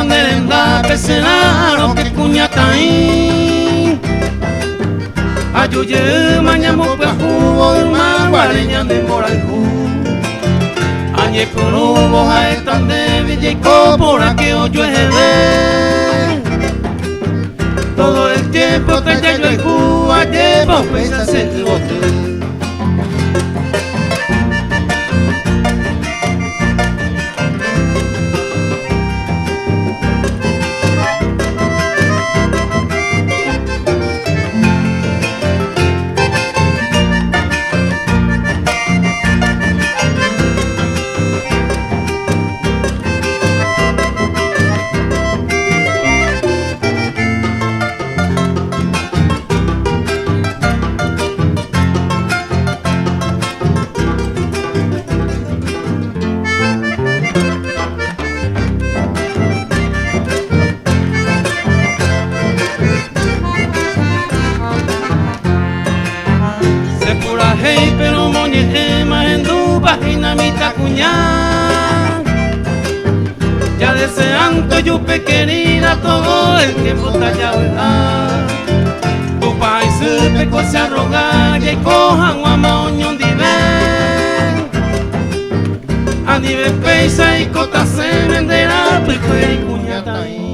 nerenda pesenaro que cuñataí ayuye mañamo pues jugo de maguareña de moraljú añe con hubo a estar de villa y copora que oyo es todo el tiempo que ya yo el Cuba llevo pues a hacer el bote. Hey, pero moñe más en tu página mitad cuñá. Ya deseando yo querida todo el tiempo está ya verdad. Tu país se peco se arroga y cojan guama oñón diven. A nivel peisa y cota se venderá, pues y cuñata ahí.